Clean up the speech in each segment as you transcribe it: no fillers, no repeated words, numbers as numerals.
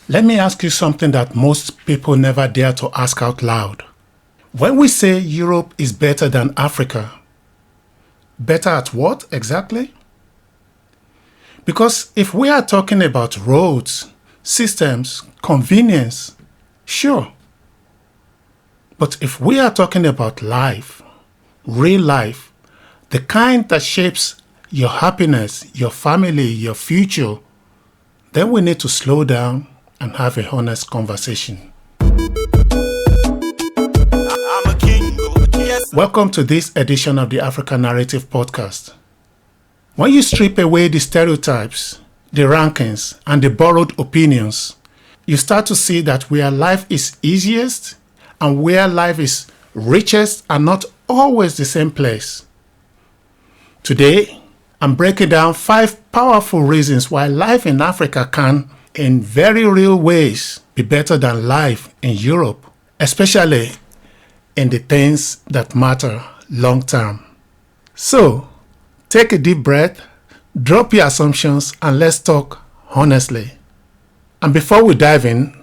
Let me ask you something that most people never dare to ask out loud. When we say Europe is better than Africa, better at what exactly? Because if we are talking about roads, systems, convenience, sure. But if we are talking about life, real life, the kind that shapes your happiness, your family, your future, then we need to slow down and have a honest conversation. Welcome to this edition of the Africa Narrative Podcast. When you strip away the stereotypes, the rankings, and the borrowed opinions, you start to see that where life is easiest and where life is richest are not always the same place. Today, I'm breaking down 5 powerful reasons why life in Africa can, in very real ways, be better than life in Europe, especially in the things that matter long term. So, take a deep breath, drop your assumptions, and let's talk honestly. And before we dive in,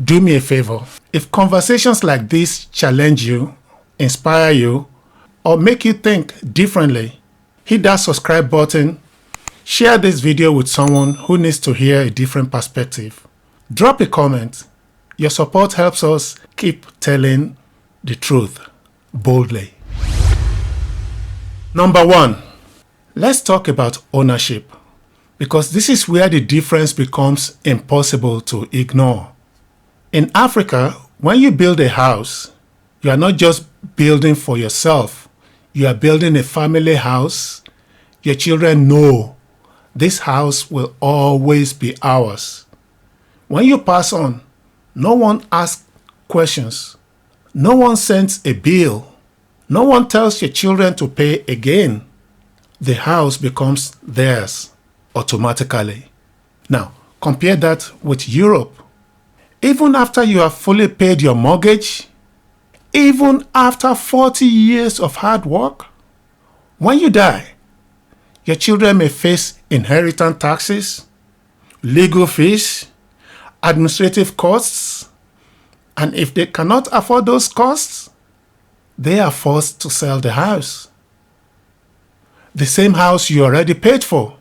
do me a favor. If conversations like this challenge you, inspire you, or make you think differently, hit that subscribe button, share this video with someone who needs to hear a different perspective. Drop a comment. Your support helps us keep telling the truth boldly. Number 1, let's talk about ownership, because this is where the difference becomes impossible to ignore. In Africa, when you build a house, you are not just building for yourself. You are building a family house. Your children know this house will always be ours. When you pass on, no one asks questions. No one sends a bill. No one tells your children to pay again. The house becomes theirs automatically. Now, compare that with Europe. Even after you have fully paid your mortgage, even after 40 years of hard work, when you die, your children may face inheritance taxes, legal fees, administrative costs, and if they cannot afford those costs, they are forced to sell the house. The same house you already paid for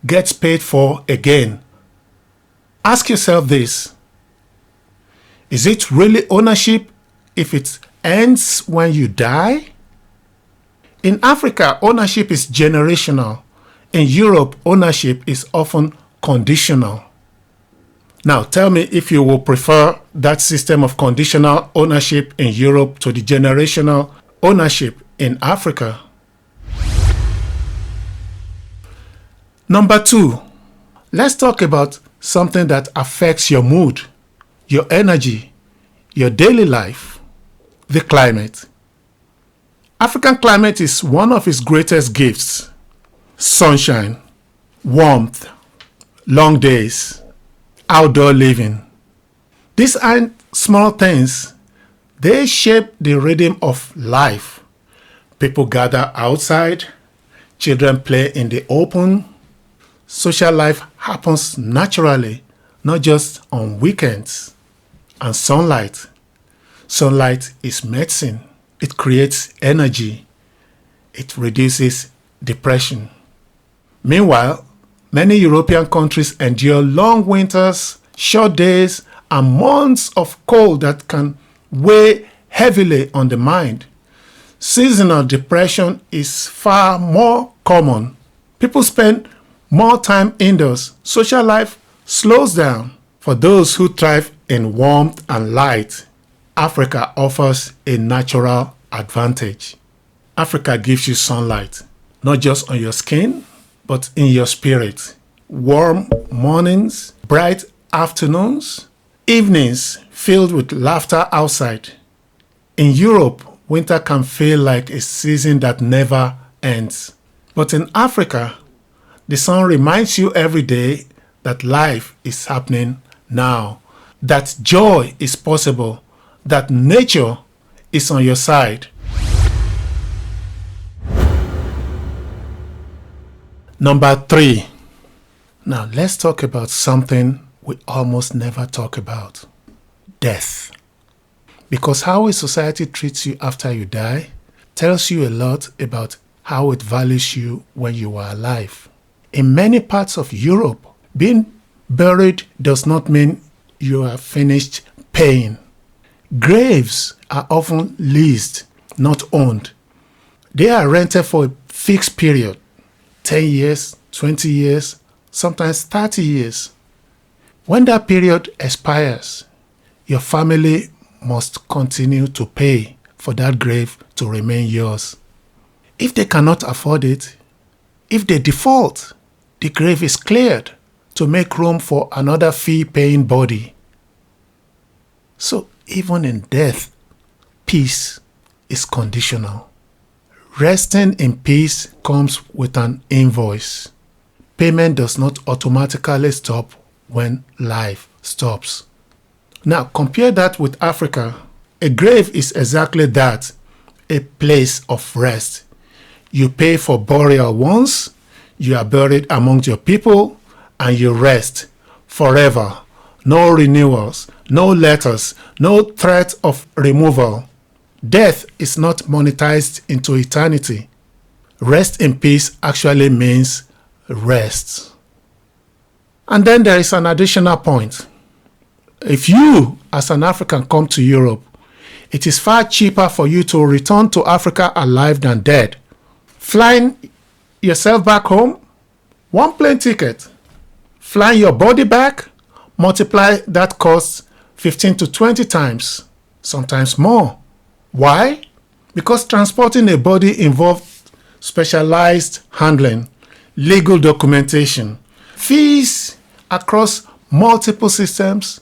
gets paid for again. Ask yourself this: is it really ownership if it ends when you die? In Africa, ownership is generational. In Europe, ownership is often conditional. Now, tell me if you will prefer that system of conditional ownership in Europe to the generational ownership in Africa. Number 2, let's talk about something that affects your mood, your energy, your daily life: the climate. African climate is one of its greatest gifts. Sunshine, warmth, long days, outdoor living. These aren't small things. They shape the rhythm of life. People gather outside, children play in the open. Social life happens naturally, not just on weekends. And sunlight. Sunlight is medicine. It creates energy. It reduces depression. Meanwhile, many European countries endure long winters, short days, and months of cold that can weigh heavily on the mind. Seasonal depression is far more common. People spend more time indoors. Social life slows down. For those who thrive in warmth and light, Africa offers a natural advantage. Africa gives you sunlight, not just on your skin, but in your spirit. Warm mornings, bright afternoons, evenings filled with laughter outside. In Europe, winter can feel like a season that never ends. But in Africa, the sun reminds you every day that life is happening now, that joy is possible, that nature is on your side. Number 3. Now let's talk about something we almost never talk about: death. Because how a society treats you after you die tells you a lot about how it values you when you are alive. In many parts of Europe, being buried does not mean you are finished paying. Graves are often leased, not owned. They are rented for a fixed period, 10 years, 20 years, sometimes 30 years. When that period expires, your family must continue to pay for that grave to remain yours. If they cannot afford it, if they default, the grave is cleared to make room for another fee-paying body. So even in death, peace is conditional. Resting in peace comes with an invoice. Payment does not automatically stop when life stops. Now compare that with Africa. A grave is exactly that, a place of rest. You pay for burial once, you are buried among your people, and you rest forever. No renewals, no letters, no threat of removal. Death is not monetized into eternity. Rest in peace actually means rest. And then there is an additional point. If you, as an African, come to Europe, it is far cheaper for you to return to Africa alive than dead. Flying yourself back home, one plane ticket. Flying your body back, multiply that cost 15 to 20 times, sometimes more. Why? Because transporting a body involves specialized handling, legal documentation, fees across multiple systems.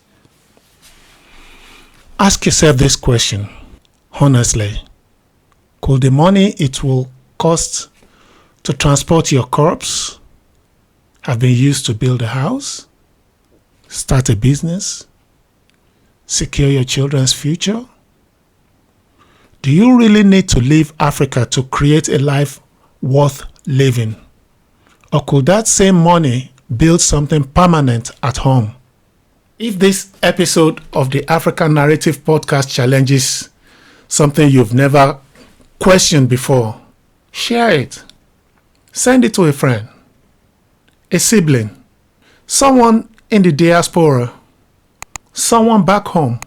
Ask yourself this question, honestly. Could the money it will cost to transport your corpse have been used to build a house, start a business, secure your children's future? Do you really need to leave Africa to create a life worth living? Or could that same money build something permanent at home? If this episode of the African Narrative Podcast challenges something you've never questioned before, share it. Send it to a friend, a sibling, someone in the diaspora, someone back home.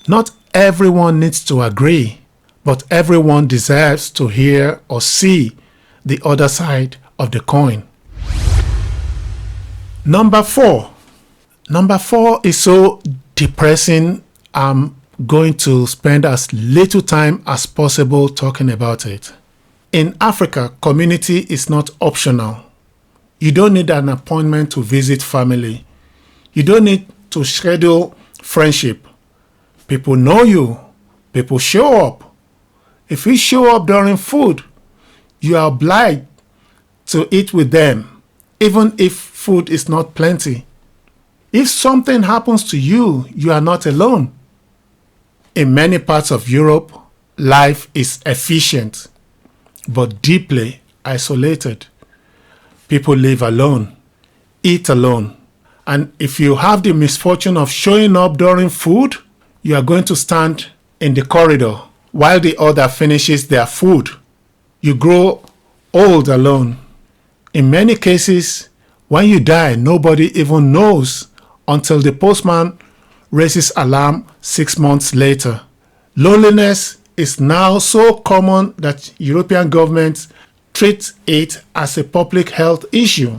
Not everyone needs to agree, but everyone deserves to hear or see the other side of the coin. Number four is so depressing, I'm going to spend as little time as possible talking about it. In Africa, community is not optional. You don't need an appointment to visit family. You don't need to schedule friendship. People know you. People show up. If you show up during food, you are obliged to eat with them, even if food is not plenty. If something happens to you, you are not alone. In many parts of Europe, life is efficient, but deeply isolated. People live alone, eat alone. And if you have the misfortune of showing up during food, you are going to stand in the corridor while the other finishes their food. You grow old alone. In many cases, when you die, nobody even knows until the postman raises alarm 6 months later. Loneliness is now so common that European governments treat it as a public health issue.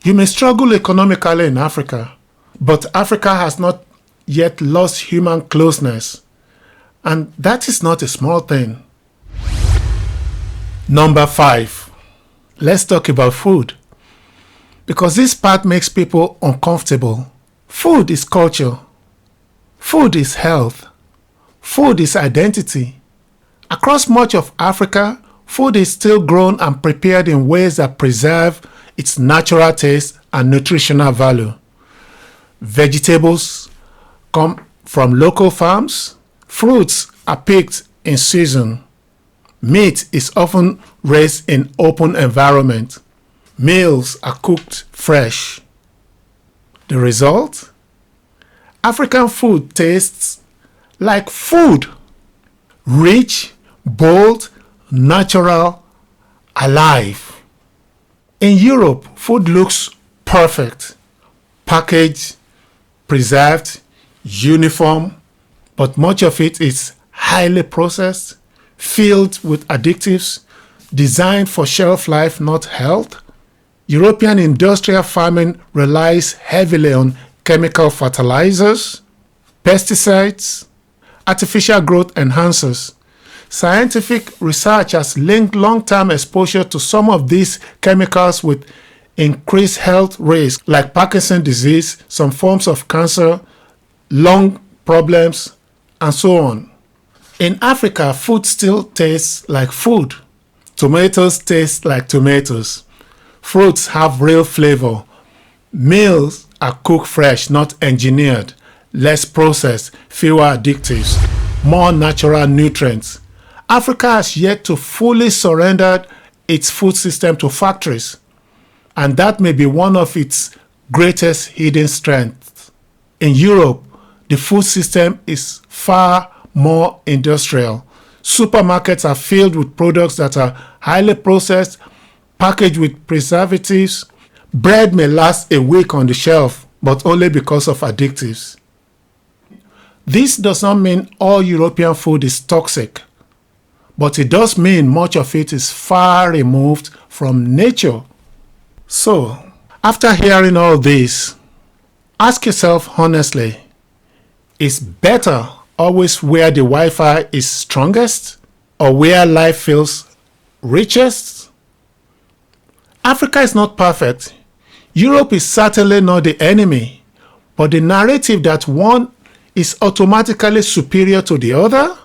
You may struggle economically in Africa, but Africa has not yet lost human closeness, and that is not a small thing. Number 5. Let's talk about food, because this part makes people uncomfortable. Food is culture. Food is health. Food is identity. Across much of Africa, food is still grown and prepared in ways that preserve its natural taste and nutritional value. Vegetables come from local farms. Fruits are picked in season. Meat is often raised in open environment. Meals are cooked fresh. The result? African food tastes like food. Rich, bold, natural, alive. In Europe, food looks perfect. Packaged, preserved, uniform, but much of it is highly processed, filled with additives, designed for shelf life, not health. European industrial farming relies heavily on chemical fertilizers, pesticides, artificial growth enhancers. Scientific research has linked long-term exposure to some of these chemicals with increased health risks like Parkinson's disease, some forms of cancer, lung problems, and so on. In Africa, food still tastes like food. Tomatoes taste like tomatoes. Fruits have real flavor. Meals are cooked fresh, not engineered. Less processed, fewer additives, more natural nutrients. Africa has yet to fully surrender its food system to factories, and that may be one of its greatest hidden strengths. In Europe, the food system is far more industrial. Supermarkets are filled with products that are highly processed, packaged with preservatives. Bread may last a week on the shelf, but only because of additives. This does not mean all European food is toxic, but it does mean much of it is far removed from nature. So, after hearing all this, ask yourself honestly, is better always where the Wi-Fi is strongest or where life feels richest? Africa is not perfect. Europe is certainly not the enemy, but the narrative that one is automatically superior to the other,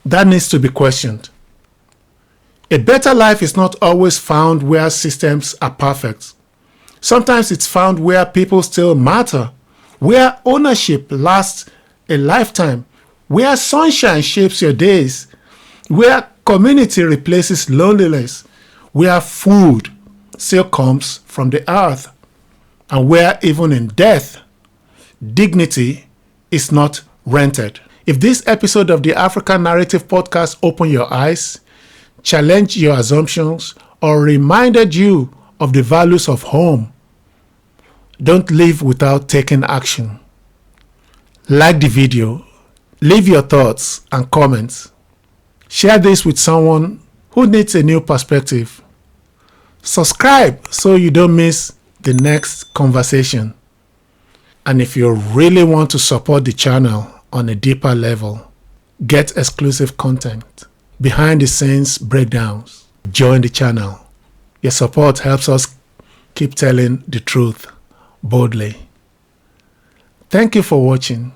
that needs to be questioned. A better life is not always found where systems are perfect. Sometimes it's found where people still matter, where ownership lasts a lifetime, where sunshine shapes your days, where community replaces loneliness, where food still comes from the earth, and where even in death, dignity is not rented. If this episode of the African Narrative Podcast opened your eyes, challenged your assumptions, or reminded you of the values of home, don't live without taking action. Like the video, leave your thoughts and comments. Share this with someone who needs a new perspective. Subscribe so you don't miss the next conversation. And if you really want to support the channel on a deeper level, get exclusive content, behind the scenes breakdowns, join the channel. Your support helps us keep telling the truth boldly. Thank you for watching.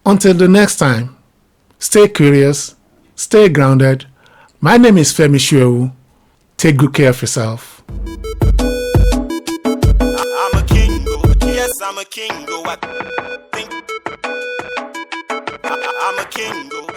Until the next time, stay curious, stay grounded. My name is Femi Soewu. Take good care of yourself. I'm a king, yes, I'm a king, I'm a king.